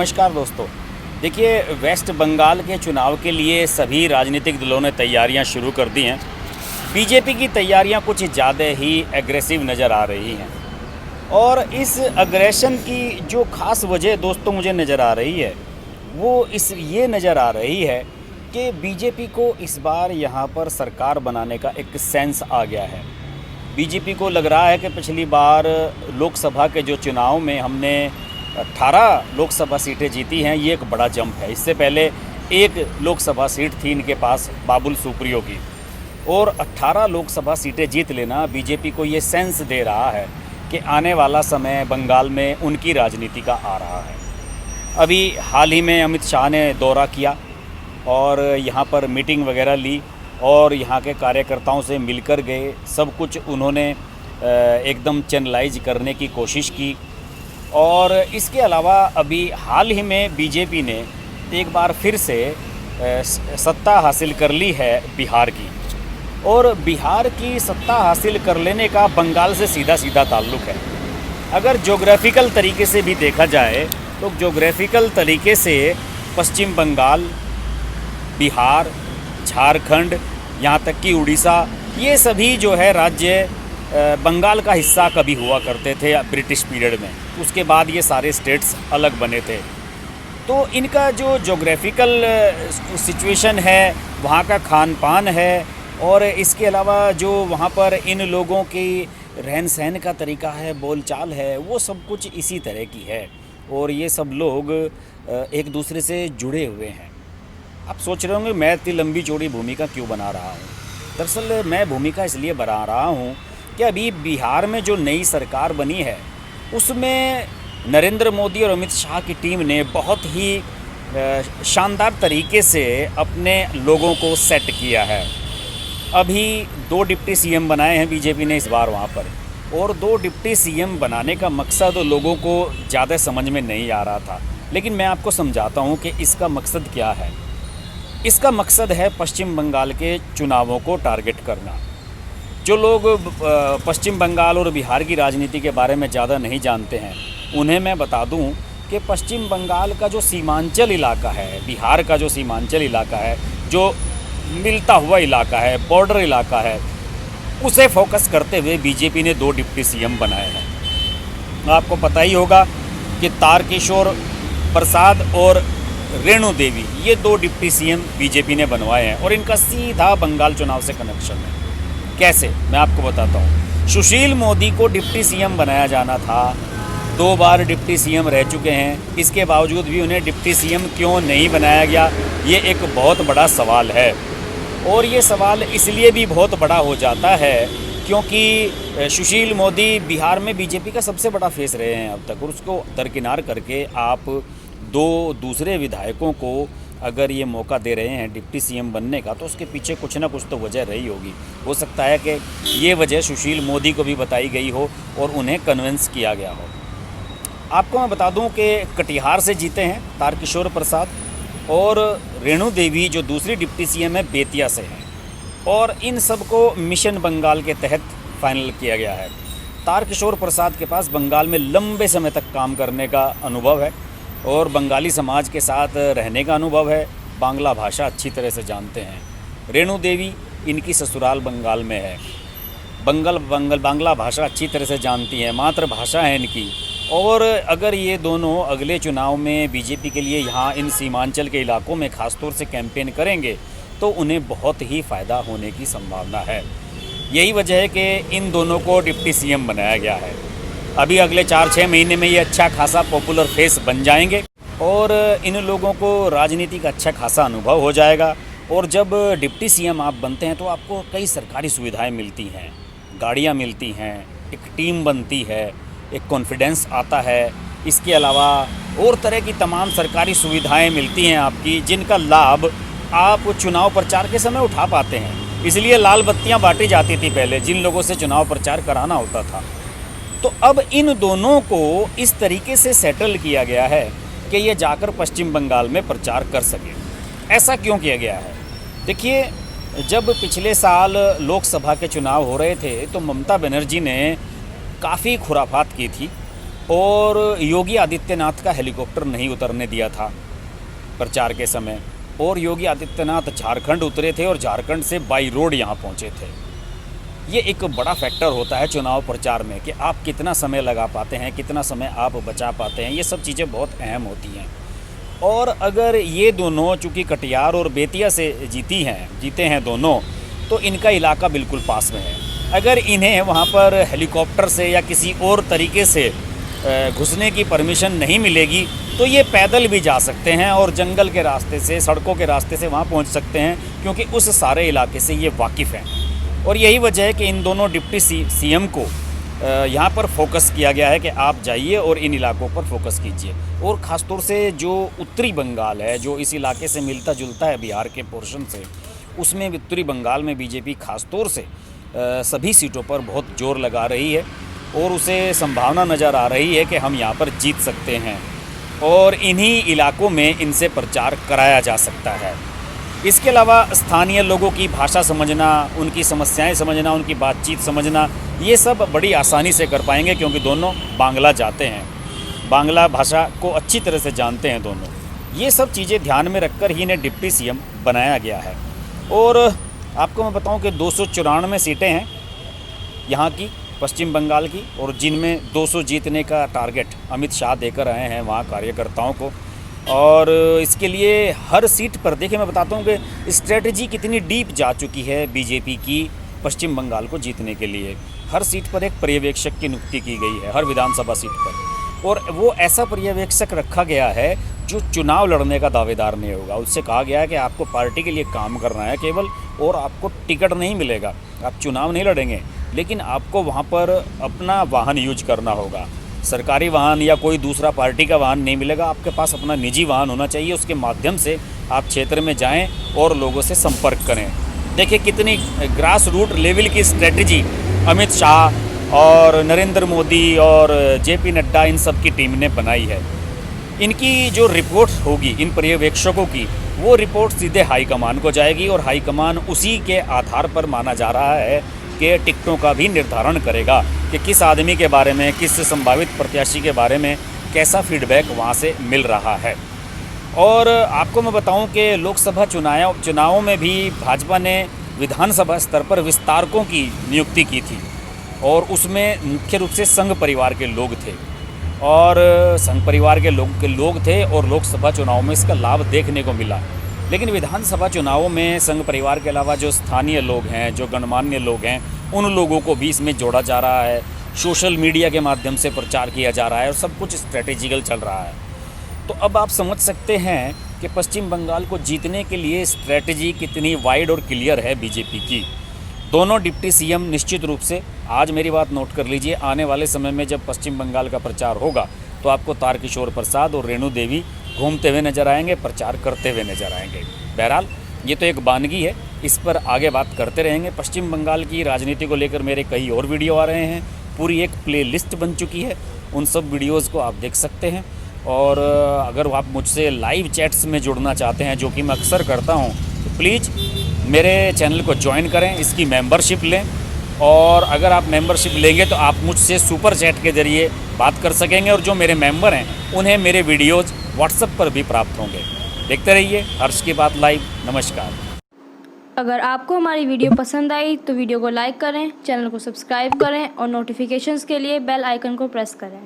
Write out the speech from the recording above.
नमस्कार दोस्तों। देखिए, वेस्ट बंगाल के चुनाव के लिए सभी राजनीतिक दलों ने तैयारियां शुरू कर दी हैं। बीजेपी की तैयारियां कुछ ज़्यादा ही एग्रेसिव नज़र आ रही हैं और इस अग्रेशन की जो ख़ास वजह दोस्तों मुझे नज़र आ रही है वो ये नज़र आ रही है कि बीजेपी को इस बार यहाँ पर सरकार बनाने का एक सेंस आ गया है। बीजेपी को लग रहा है कि पिछली बार लोकसभा के जो चुनाव में हमने 18 लोकसभा सीटें जीती हैं, ये एक बड़ा जंप है। इससे पहले एक लोकसभा सीट थी इनके पास बाबुल सुप्रियो की, और 18 लोकसभा सीटें जीत लेना बीजेपी को ये सेंस दे रहा है कि आने वाला समय बंगाल में उनकी राजनीति का आ रहा है। अभी हाल ही में अमित शाह ने दौरा किया और यहाँ पर मीटिंग वगैरह ली और यहाँ के कार्यकर्ताओं से मिलकर गए। सब कुछ उन्होंने एकदम चैनलाइज करने की कोशिश की। और इसके अलावा अभी हाल ही में बीजेपी ने एक बार फिर से सत्ता हासिल कर ली है बिहार की, और बिहार की सत्ता हासिल कर लेने का बंगाल से सीधा सीधा ताल्लुक़ है। अगर ज्योग्राफिकल तरीके से भी देखा जाए तो ज्योग्राफिकल तरीके से पश्चिम बंगाल, बिहार, झारखंड, यहाँ तक कि उड़ीसा, ये सभी जो है राज्य बंगाल का हिस्सा कभी हुआ करते थे ब्रिटिश पीरियड में। उसके बाद ये सारे स्टेट्स अलग बने थे। तो इनका जो ज्योग्राफिकल सिचुएशन है, वहाँ का खान पान है, और इसके अलावा जो वहाँ पर इन लोगों की रहन सहन का तरीका है, बोलचाल है, वो सब कुछ इसी तरह की है। और ये सब लोग एक दूसरे से जुड़े हुए हैं। आप सोच रहे होंगे मैं इतनी लंबी चौड़ी भूमिका क्यों बना रहा हूँ। दरअसल मैं भूमिका इसलिए बना रहा हूँ कि अभी बिहार में जो नई सरकार बनी है उसमें नरेंद्र मोदी और अमित शाह की टीम ने बहुत ही शानदार तरीके से अपने लोगों को सेट किया है। अभी 2 डिप्टी सीएम बनाए हैं बीजेपी ने इस बार वहाँ पर, और 2 डिप्टी सीएम बनाने का मकसद लोगों को ज़्यादा समझ में नहीं आ रहा था, लेकिन मैं आपको समझाता हूँ कि इसका मकसद क्या है। इसका मकसद है पश्चिम बंगाल के चुनावों को टारगेट करना। जो लोग पश्चिम बंगाल और बिहार की राजनीति के बारे में ज़्यादा नहीं जानते हैं, उन्हें मैं बता दूं कि पश्चिम बंगाल का जो सीमांचल इलाका है, बिहार का जो सीमांचल इलाका है, जो मिलता हुआ इलाका है, बॉर्डर इलाका है, उसे फोकस करते हुए बीजेपी ने 2 डिप्टी सीएम बनाए हैं। आपको पता ही होगा कि तारकिशोर प्रसाद और रेणु देवी, ये 2 डिप्टी सीएम बीजेपी ने बनवाए हैं, और इनका सीधा बंगाल चुनाव से कनेक्शन है। कैसे, मैं आपको बताता हूँ। सुशील मोदी को डिप्टी सीएम बनाया जाना था, 2 बार डिप्टी सीएम रह चुके हैं, इसके बावजूद भी उन्हें डिप्टी सीएम क्यों नहीं बनाया गया, ये एक बहुत बड़ा सवाल है। और ये सवाल इसलिए भी बहुत बड़ा हो जाता है क्योंकि सुशील मोदी बिहार में बीजेपी का सबसे बड़ा फेस रहे हैं अब तक, और उसको दरकिनार करके आप 2 दूसरे विधायकों को अगर ये मौका दे रहे हैं डिप्टी सीएम बनने का, तो उसके पीछे कुछ ना कुछ तो वजह रही होगी। हो सकता है कि ये वजह सुशील मोदी को भी बताई गई हो और उन्हें कन्विंस किया गया हो। आपको मैं बता दूं कि कटिहार से जीते हैं तारकिशोर प्रसाद, और रेणु देवी जो दूसरी डिप्टी सीएम है बेतिया से हैं, और इन सब को मिशन बंगाल के तहत फाइनल किया गया है। तारकिशोर प्रसाद के पास बंगाल में लंबे समय तक काम करने का अनुभव है और बंगाली समाज के साथ रहने का अनुभव है, बांग्ला भाषा अच्छी तरह से जानते हैं। रेणु देवी, इनकी ससुराल बंगाल में है, बांग्ला भाषा अच्छी तरह से जानती हैं, मातृभाषा है इनकी। और अगर ये दोनों अगले चुनाव में बीजेपी के लिए यहाँ इन सीमांचल के इलाकों में ख़ासतौर से कैंपेन करेंगे तो उन्हें बहुत ही फ़ायदा होने की संभावना है। यही वजह है कि इन दोनों को डिप्टी सीएम बनाया गया है। अभी अगले 4-6 महीने में ये अच्छा खासा पॉपुलर फेस बन जाएंगे और इन लोगों को राजनीति का अच्छा खासा अनुभव हो जाएगा। और जब डिप्टी सीएम आप बनते हैं तो आपको कई सरकारी सुविधाएं मिलती हैं, गाड़ियां मिलती हैं, एक टीम बनती है, एक कॉन्फिडेंस आता है। इसके अलावा और तरह की तमाम सरकारी सुविधाएं मिलती हैं आपकी, जिनका लाभ आप चुनाव प्रचार के समय उठा पाते हैं। इसलिए लाल बत्तियाँ बांटी जाती थी पहले जिन लोगों से चुनाव प्रचार कराना होता था। तो अब इन दोनों को इस तरीके से सेटल किया गया है कि ये जाकर पश्चिम बंगाल में प्रचार कर सके। ऐसा क्यों किया गया है? देखिए, जब पिछले साल लोकसभा के चुनाव हो रहे थे तो ममता बनर्जी ने काफ़ी खुराफात की थी और योगी आदित्यनाथ का हेलीकॉप्टर नहीं उतरने दिया था प्रचार के समय, और योगी आदित्यनाथ झारखंड उतरे थे और झारखंड से बाई रोड यहाँ पहुँचे थे। ये एक बड़ा फैक्टर होता है चुनाव प्रचार में कि आप कितना समय लगा पाते हैं, कितना समय आप बचा पाते हैं, ये सब चीज़ें बहुत अहम होती हैं। और अगर ये दोनों चूँकि कटिहार और बेतिया से जीते हैं दोनों, तो इनका इलाका बिल्कुल पास में है। अगर इन्हें वहाँ पर हेलीकॉप्टर से या किसी और तरीके से घुसने की परमिशन नहीं मिलेगी तो ये पैदल भी जा सकते हैं और जंगल के रास्ते से, सड़कों के रास्ते से वहाँ पहुँच सकते हैं, क्योंकि उस सारे इलाके से ये वाकिफ़ हैं। और यही वजह है कि इन दोनों डिप्टी सीएम को यहाँ पर फोकस किया गया है कि आप जाइए और इन इलाकों पर फोकस कीजिए। और ख़ासतौर से जो उत्तरी बंगाल है, जो इस इलाके से मिलता जुलता है बिहार के पोर्शन से, उसमें उत्तरी बंगाल में बीजेपी ख़ासतौर से सभी सीटों पर बहुत जोर लगा रही है और उसे संभावना नज़र आ रही है कि हम यहाँ पर जीत सकते हैं और इन्हीं इलाकों में इनसे प्रचार कराया जा सकता है। इसके अलावा स्थानीय लोगों की भाषा समझना, उनकी समस्याएं समझना, उनकी बातचीत समझना, ये सब बड़ी आसानी से कर पाएंगे, क्योंकि दोनों बांग्ला जाते हैं, बांग्ला भाषा को अच्छी तरह से जानते हैं दोनों। ये सब चीज़ें ध्यान में रखकर ही इन्हें डिप्टी सीएम बनाया गया है। और आपको मैं बताऊं कि 294 सीटें हैं यहाँ की, पश्चिम बंगाल की, और जिनमें 200 जीतने का टारगेट अमित शाह देकर आए हैं वहाँ कार्यकर्ताओं को। और इसके लिए हर सीट पर देखिए, मैं बताता हूँ कि स्ट्रेटजी कितनी डीप जा चुकी है बीजेपी की पश्चिम बंगाल को जीतने के लिए। हर सीट पर एक पर्यवेक्षक की नियुक्ति की गई है, हर विधानसभा सीट पर, और वो ऐसा पर्यवेक्षक रखा गया है जो चुनाव लड़ने का दावेदार नहीं होगा। उससे कहा गया है कि आपको पार्टी के लिए काम करना है केवल, और आपको टिकट नहीं मिलेगा, आप चुनाव नहीं लड़ेंगे, लेकिन आपको वहाँ पर अपना वाहन यूज करना होगा। सरकारी वाहन या कोई दूसरा पार्टी का वाहन नहीं मिलेगा, आपके पास अपना निजी वाहन होना चाहिए। उसके माध्यम से आप क्षेत्र में जाएं और लोगों से संपर्क करें। देखिए कितनी ग्रास रूट लेवल की स्ट्रेटजी अमित शाह और नरेंद्र मोदी और जेपी नड्डा, इन सब की टीम ने बनाई है। इनकी जो रिपोर्ट होगी इन पर्यवेक्षकों की, वो रिपोर्ट सीधे हाईकमान को जाएगी और हाईकमान उसी के आधार पर माना जा रहा है कि टिकटों का भी निर्धारण करेगा कि किस आदमी के बारे में, किस संभावित प्रत्याशी के बारे में कैसा फीडबैक वहाँ से मिल रहा है। और आपको मैं बताऊं कि लोकसभा चुनावों में भी भाजपा ने विधानसभा स्तर पर विस्तारकों की नियुक्ति की थी, और उसमें मुख्य रूप से संघ परिवार के लोग थे, और संघ परिवार के लोग थे, और लोकसभा चुनाव में इसका लाभ देखने को मिला। लेकिन विधानसभा चुनावों में संघ परिवार के अलावा जो स्थानीय लोग हैं, जो गणमान्य लोग हैं, उन लोगों को भी इसमें जोड़ा जा रहा है। सोशल मीडिया के माध्यम से प्रचार किया जा रहा है और सब कुछ स्ट्रेटेजिकल चल रहा है। तो अब आप समझ सकते हैं कि पश्चिम बंगाल को जीतने के लिए स्ट्रेटजी कितनी वाइड और क्लियर है बीजेपी की। दोनों डिप्टी सीएम निश्चित रूप से, आज मेरी बात नोट कर लीजिए, आने वाले समय में जब पश्चिम बंगाल का प्रचार होगा तो आपको तारकिशोर प्रसाद और रेणु देवी घूमते हुए नजर आएंगे, प्रचार करते हुए नजर आएंगे। बहरहाल ये तो एक वानगी है, इस पर आगे बात करते रहेंगे। पश्चिम बंगाल की राजनीति को लेकर मेरे कई और वीडियो आ रहे हैं, पूरी एक प्लेलिस्ट बन चुकी है, उन सब वीडियोज़ को आप देख सकते हैं। और अगर आप मुझसे लाइव चैट्स में जुड़ना चाहते हैं, जो कि मैं अक्सर करता हूं, तो प्लीज़ मेरे चैनल को ज्वाइन करें, इसकी मेंबरशिप लें, और अगर आप मेंबरशिप लेंगे तो आप मुझसे सुपर चैट के ज़रिए बात कर सकेंगे, और जो मेरे मेंबर हैं उन्हें मेरे वीडियोज़ व्हाट्सएप पर भी प्राप्त होंगे। देखते रहिए हर्ष की बात लाइव। नमस्कार। अगर आपको हमारी वीडियो पसंद आई तो वीडियो को लाइक करें, चैनल को सब्सक्राइब करें और नोटिफिकेशंस के लिए बेल आइकन को प्रेस करें।